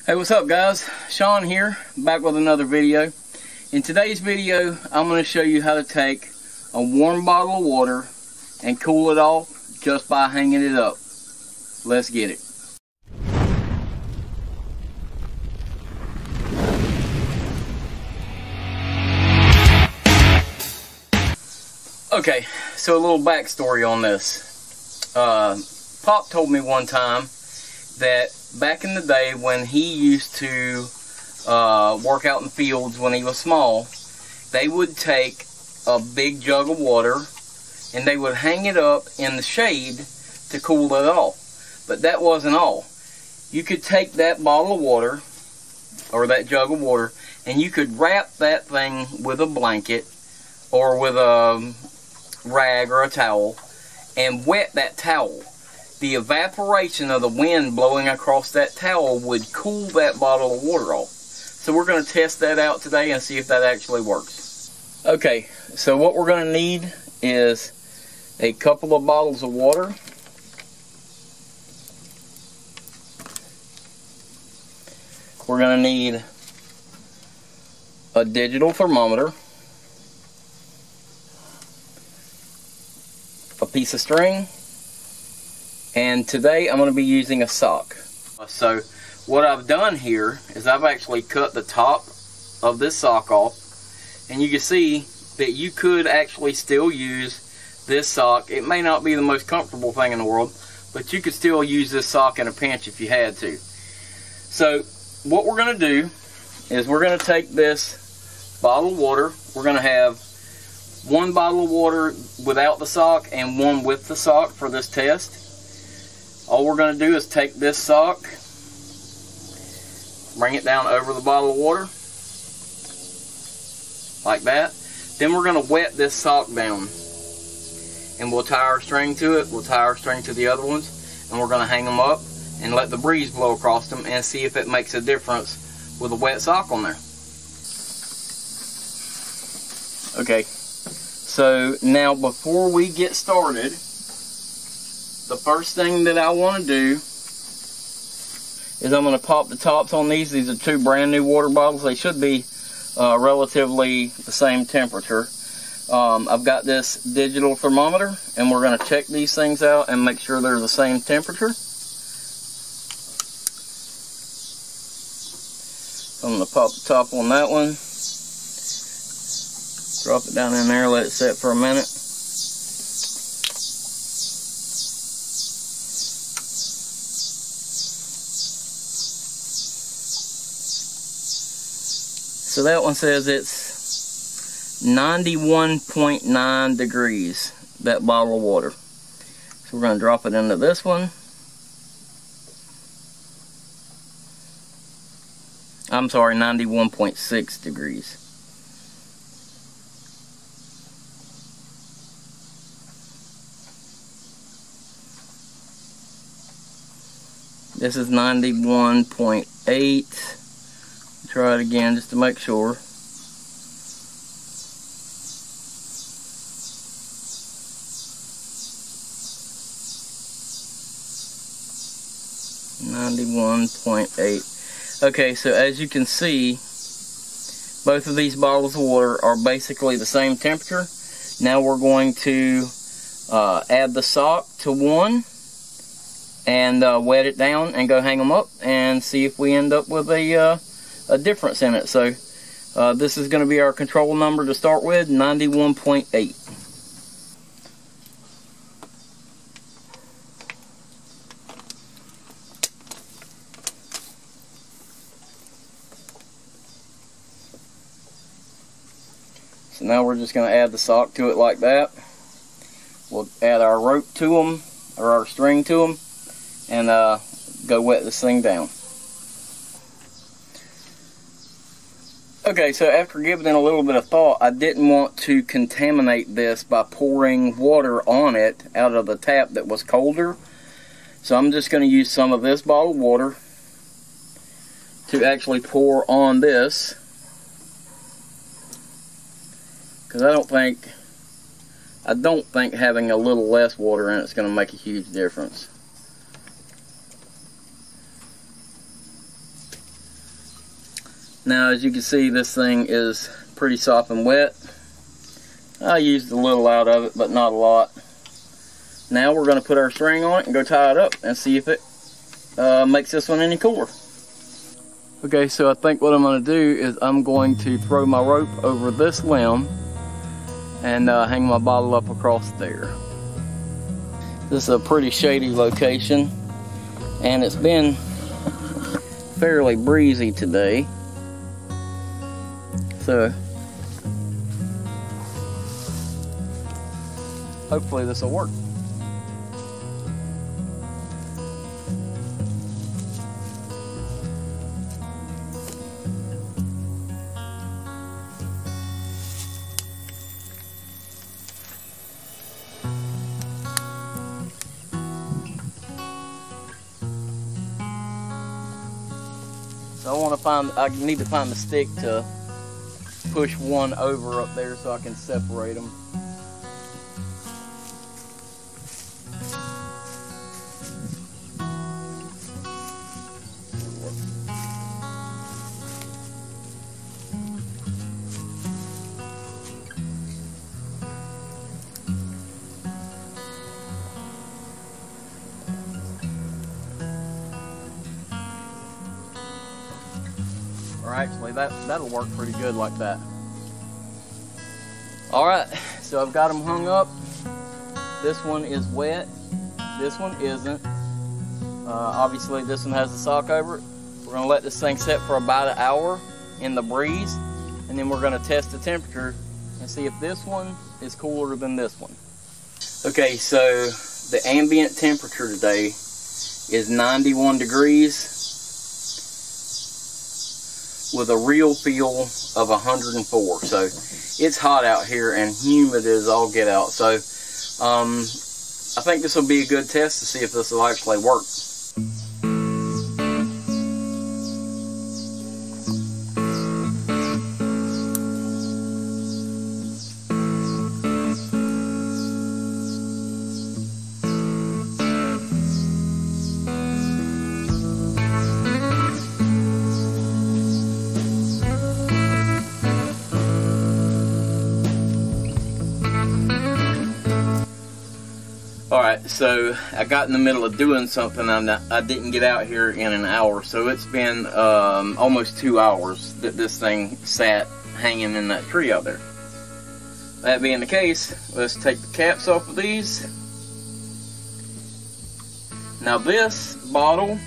Hey, what's up guys? Sean here, back with another video. In today's video, I'm going to show you how to take a warm bottle of water and cool it off just by hanging it up. Let's get it. Okay, so a little backstory on this. Pop told me one time that back in the day when he used to work out in the fields when he was small, they would take a big jug of water and they would hang it up in the shade to cool it off. But that wasn't all. You could take that bottle of water or that jug of water and you could wrap that thing with a blanket or with a rag or a towel and wet that towel. The evaporation of the wind blowing across that towel would cool that bottle of water off. So we're going to test that out today and see if that actually works. Okay, so what we're going to need is a couple of bottles of water. We're going to need a digital thermometer, a piece of string, and today I'm going to be using a sock. So what I've done here is I've actually cut the top of this sock off, and you can see that you could actually still use this sock. It may not be the most comfortable thing in the world, but you could still use this sock in a pinch if you had to. So what we're going to do is we're going to take this bottle of water. We're going to have one bottle of water without the sock and one with the sock for this test. All we're going to do is take this sock, bring it down over the bottle of water, like that. Then we're going to wet this sock down. And we'll tie our string to it, we'll tie our string to the other ones, and we're going to hang them up and let the breeze blow across them and see if it makes a difference with a wet sock on there. Okay, so now before we get started, the first thing that I want to do is I'm going to pop the tops on these. These are two brand new water bottles. They should be relatively the same temperature. I've got this digital thermometer and we're going to check these things out and make sure they're the same temperature. I'm going to pop the top on that one. Drop it down in there, let it set for a minute. So that one says it's 91.9 degrees, that bottle of water. So we're going to drop it into this one. I'm sorry, 91.6 degrees. This is 91.8. Try it again just to make sure. .8. Okay, so as you can see, both of these bottles of water are basically the same temperature. Now we're going to add the sock to one and wet it down and go hang them up and see if we end up with a difference in it. So this is going to be our control number to start with, 91.8. So now we're just going to add the sock to it like that. We'll add our rope to them, or our string to them, and go wet this thing down. Okay, so after giving it a little bit of thought, I didn't want to contaminate this by pouring water on it out of the tap that was colder. So I'm just going to use some of this bottled water to actually pour on this, because I don't think having a little less water in it is going to make a huge difference. Now, as you can see, this thing is pretty sopping wet. I used a little out of it, but not a lot. Now we're going to put our string on it and go tie it up and see if it makes this one any cooler. Okay, so I think what I'm going to do is I'm going to throw my rope over this limb and hang my bottle up across there. This is a pretty shady location, and it's been fairly breezy today. So hopefully this will work. So I need to find the stick to push one over up there so I can separate them. Or actually, that'll work pretty good like that. Alright, so I've got them hung up. This one is wet. This one isn't. Obviously, this one has the sock over it. We're going to let this thing set for about an hour in the breeze. And then we're going to test the temperature and see if this one is cooler than this one. Okay, so the ambient temperature today is 91 degrees. With a real feel of 104. So it's hot out here and humid as all get out. So I think this will be a good test to see if this will actually work. Alright, so I got in the middle of doing something and I didn't get out here in an hour, so it's been almost 2 hours that this thing sat hanging in that tree out there. That being the case, let's take the caps off of these. Now this bottle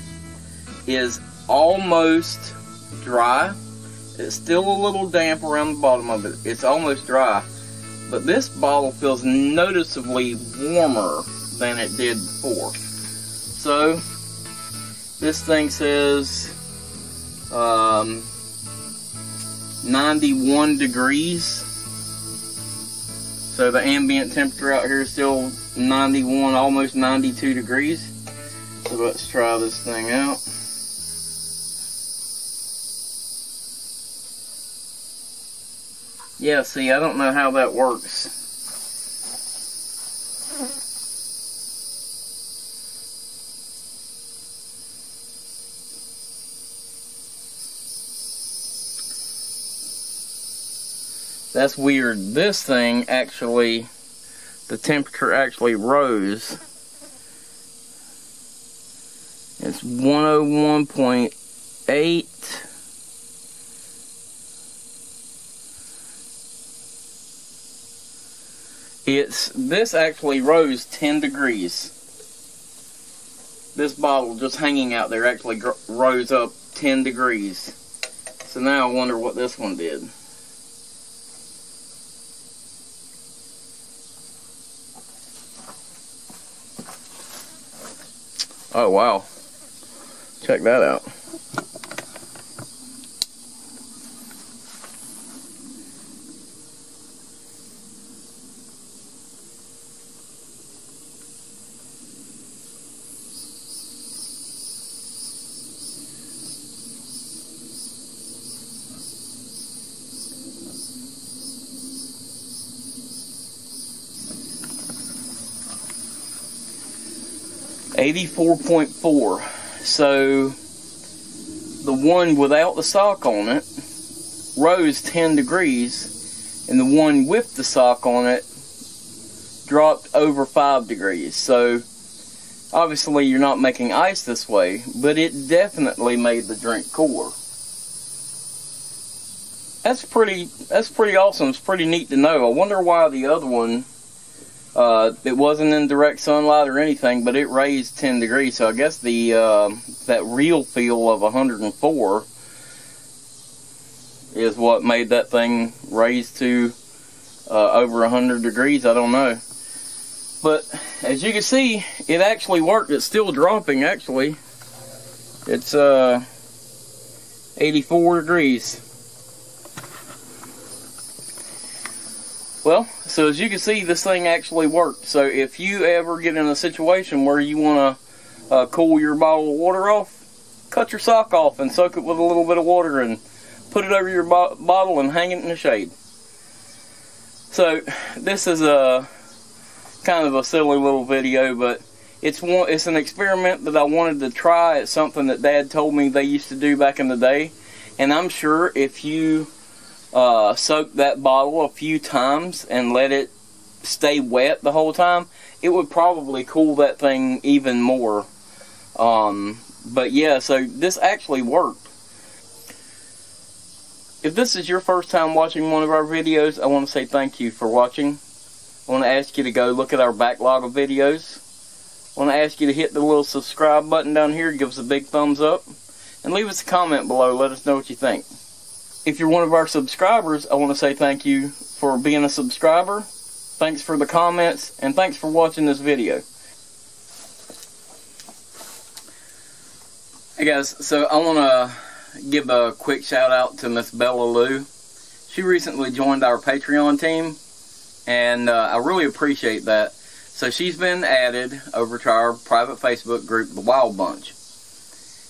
is almost dry. It's still a little damp around the bottom of it. It's almost dry. But this bottle feels noticeably warmer than it did before. So, this thing says 91 degrees. So the ambient temperature out here is still 91, almost 92 degrees. So let's try this thing out. Yeah, see, I don't know how that works. That's weird. This thing actually, the temperature actually rose. It's 101.8. This actually rose 10 degrees. This bottle just hanging out there actually rose up 10 degrees. So now I wonder what this one did. Oh wow. Check that out. .4. So the one without the sock on it rose 10 degrees, and the one with the sock on it dropped over 5 degrees. So obviously you're not making ice this way, but it definitely made the drink cooler. That's pretty awesome. It's pretty neat to know. I wonder why the other one, it wasn't in direct sunlight or anything, but it raised 10 degrees. So I guess the that real feel of 104 is what made that thing raise to over 100 degrees. I don't know. But as you can see, it actually worked. It's still dropping, actually. It's 84 degrees. Well, so as you can see, this thing actually worked. So if you ever get in a situation where you want to cool your bottle of water off, cut your sock off and soak it with a little bit of water and put it over your bottle and hang it in the shade. So this is a kind of a silly little video, but it's an experiment that I wanted to try. It's something that Dad told me they used to do back in the day, and I'm sure if you soak that bottle a few times and let it stay wet the whole time, it would probably cool that thing even more. But yeah, so this actually worked. If this is your first time watching one of our videos, I want to say thank you for watching. I want to ask you to go look at our backlog of videos. I want to ask you to hit the little subscribe button down here, give us a big thumbs up, and leave us a comment below. Let us know what you think. If you're one of our subscribers, I want to say thank you for being a subscriber. Thanks for the comments, and thanks for watching this video. Hey guys, so I want to give a quick shout out to Miss Bella Lou. She recently joined our Patreon team, and I really appreciate that. So she's been added over to our private Facebook group, The Wild Bunch.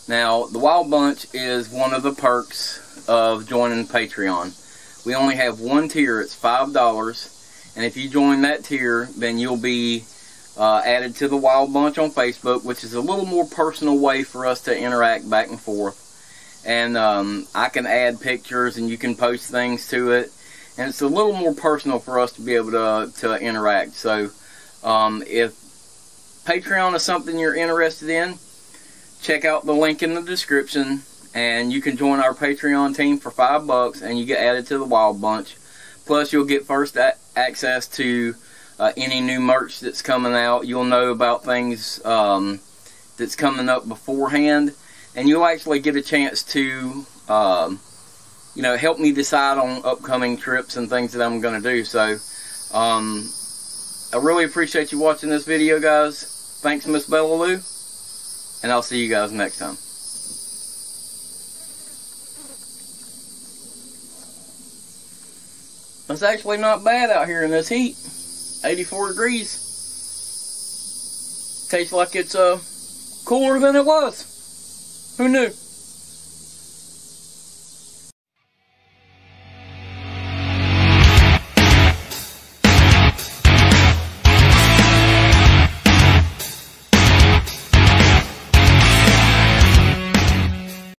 Now, The Wild Bunch is one of the perks of joining Patreon. We only have one tier. It's $5, and if you join that tier, then you'll be added to the Wild Bunch on Facebook, which is a little more personal way for us to interact back and forth. And I can add pictures, and you can post things to it, and it's a little more personal for us to be able to interact. So if Patreon is something you're interested in, check out the link in the description, and you can join our Patreon team for $5, and you get added to the Wild Bunch. Plus, you'll get first access to any new merch that's coming out. You'll know about things that's coming up beforehand, and you'll actually get a chance to, you know, help me decide on upcoming trips and things that I'm going to do. So, I really appreciate you watching this video, guys. Thanks, Miss Bella Lou, and I'll see you guys next time. It's actually not bad out here in this heat. 84 degrees. Tastes like it's cooler than it was. Who knew?